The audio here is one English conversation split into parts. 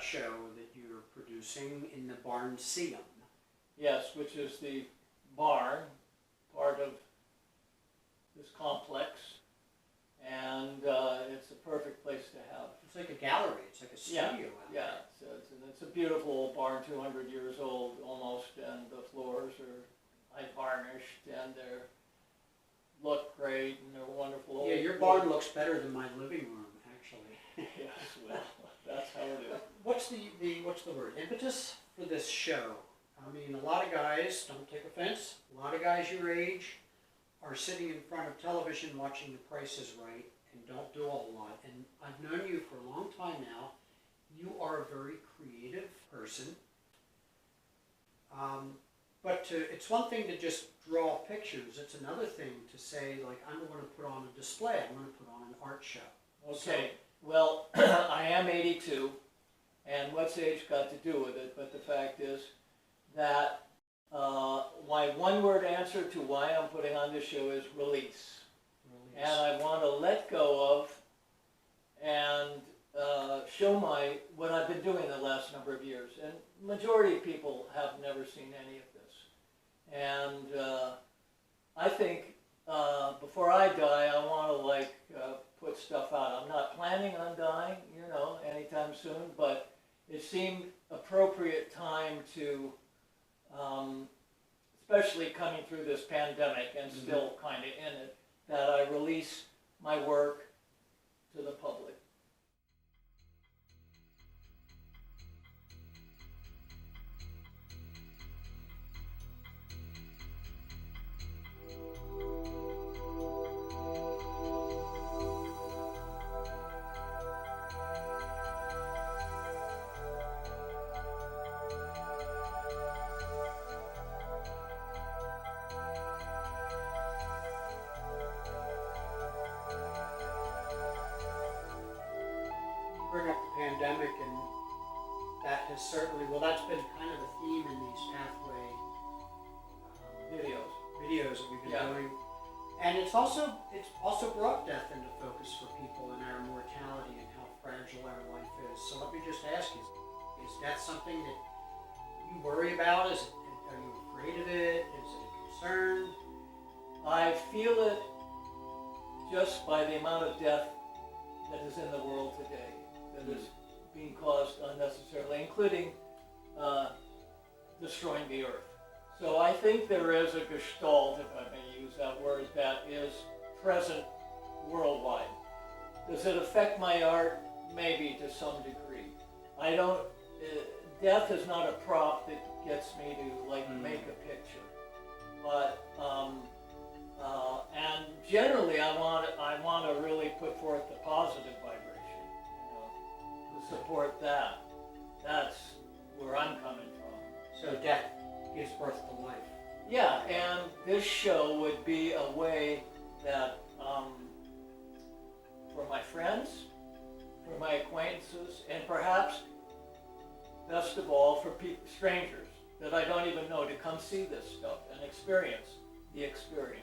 show that you're producing in the Barnseum. Yes, which is the barn, part of this complex, and it's a perfect place to have. It's like a gallery. It's like a studio. Yeah. It's a beautiful old barn, 200 years old almost, and the floors are varnished, and they look great, and they're wonderful. Yeah, your barn looks better than my living room, actually. Yes, well, that's how it is. What's the word? Impetus for this show? I mean, a lot of guys, don't take offense, a lot of guys your age are sitting in front of television watching The Price is Right and don't do a whole lot. And I've known you for a long time now. You are a very creative person. But it's one thing to just draw pictures. It's another thing to say, like, I'm going to put on a display. I'm going to put on an art show. Okay, well, I am 82, and what's age got to do with it? But the fact is that my one-word answer to why I'm putting on this show is release. And I want to let go of and show what I've been doing the last number of years. And majority of people have never seen any of this. And I think before I die, I want to put stuff out. I'm not planning on dying, anytime soon, but it seemed appropriate time to, especially coming through this pandemic and still kind of in it, that I release my work to the public. Bring up the pandemic, and that has certainly, that's been kind of a theme in these pathway videos that we've been doing. And it's also brought death into focus for people and our mortality and how fragile our life is. So let me just ask you, is death something that you worry about? Are you afraid of it? Is it a concern? I feel it just by the amount of death that is in the world today, that is being caused unnecessarily, including destroying the earth. So I think there is a gestalt, if I may use that word, that is present worldwide. Does it affect my art? Maybe to some degree. I don't, death is not a prop that gets me to make a picture. But, and generally I want to really put forth the positive vibration, to support that. That's where I'm coming from. So death gives birth to life. Yeah, and this show would be a way that for my friends, for my acquaintances, and perhaps best of all for strangers that I don't even know to come see this stuff and experience the experience.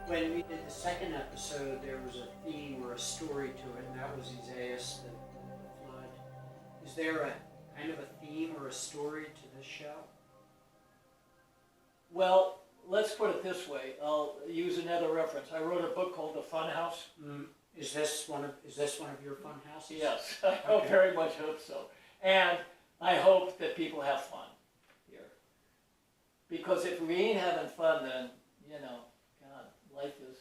When we did the second episode, there was a theme or a story to it, and that was Isaias, the flood. Is there a kind of a theme or a story to this show? Well, let's put it this way. I'll use another reference. I wrote a book called The Fun House. Is this one of your fun houses? Yes, I very much hope so. And I hope that people have fun here. Because if we ain't having fun, then, God, life is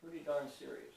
pretty darn serious.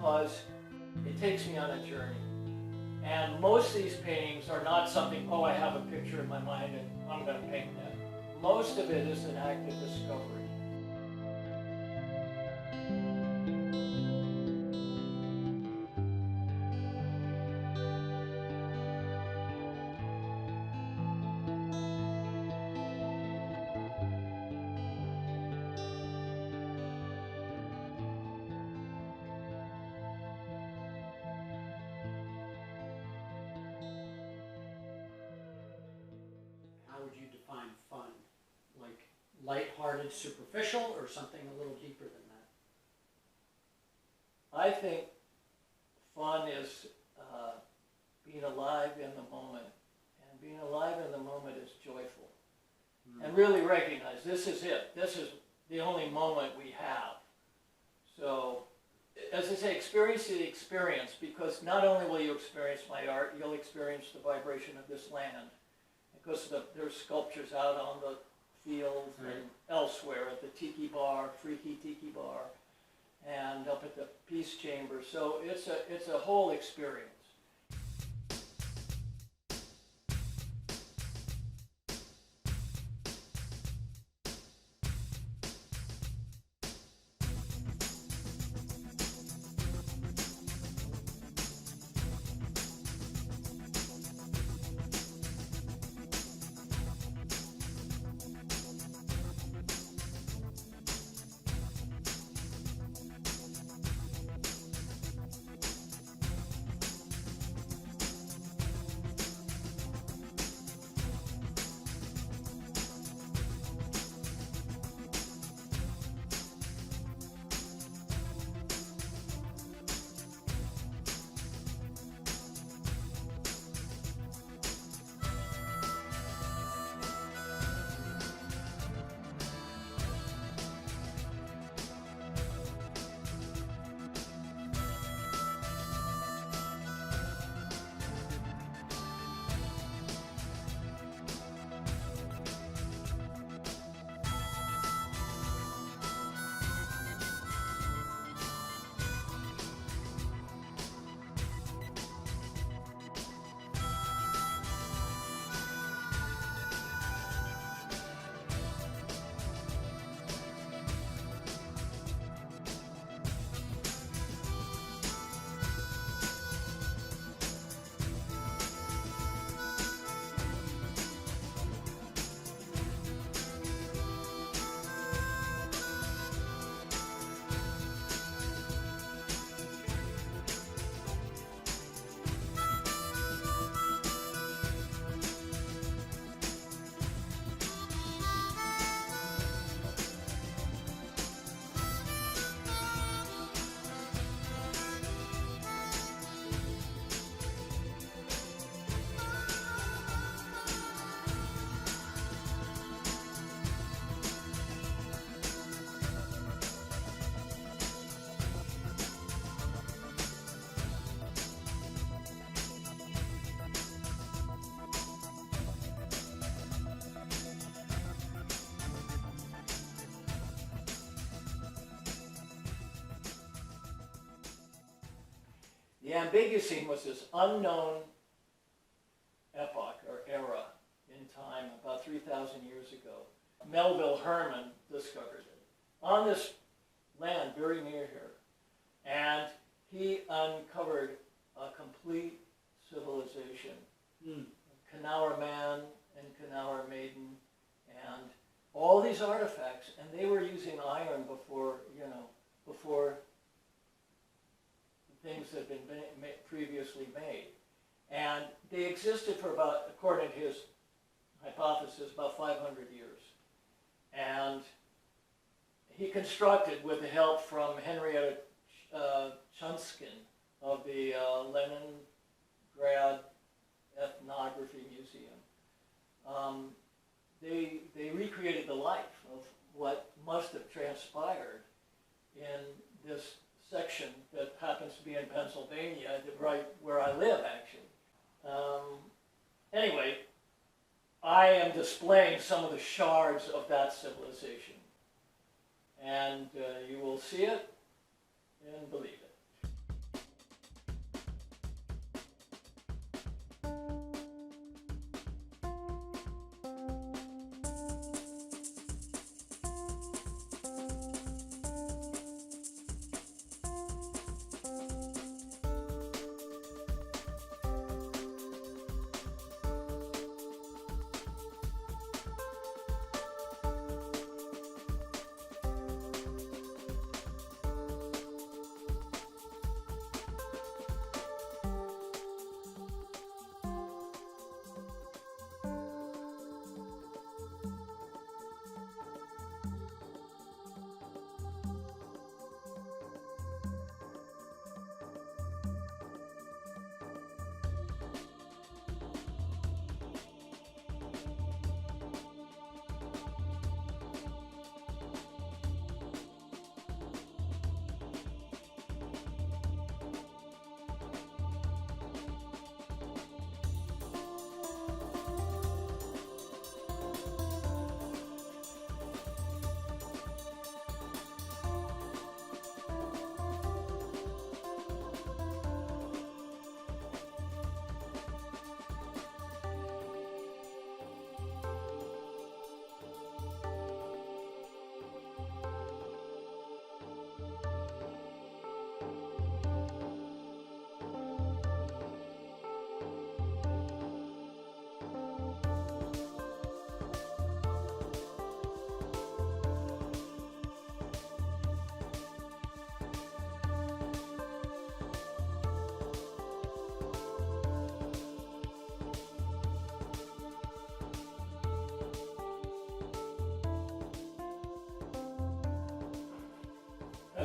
because it takes me on a journey. And most of these paintings are not something, oh, I have a picture in my mind and I'm going to paint that. Most of it is an act of discovery. How would you define fun? Like lighthearted, superficial, or something a little deeper than that? I think fun is being alive in the moment. And being alive in the moment is joyful. And really recognize this is it. This is the only moment we have. So, as I say, experience the experience, because not only will you experience my art, you'll experience the vibration of this land. Because there's sculptures out on the field and elsewhere at the Tiki Bar, Freaky Tiki Bar, and up at the Peace Chamber. So it's a whole experience. The Ambigusene was this unknown epoch or era in time about 3,000 years ago. Melville Herman discovered it on this land very near here. And he uncovered a complete civilization. Knauer man and Knauer maiden and all these artifacts, and they were using iron before, before things had been previously made. And they existed for about, according to his hypothesis, about 500 years. And he constructed, with the help from Henrietta Chunskin of the Leningrad Ethnography Museum, they recreated the life of what must have transpired in this section that happens to be in Pennsylvania, right where I live, actually. Anyway, I am displaying some of the shards of that civilization. And you will see it and believe it.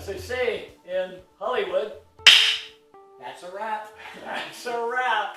as they say in Hollywood, That's a wrap. that's a wrap.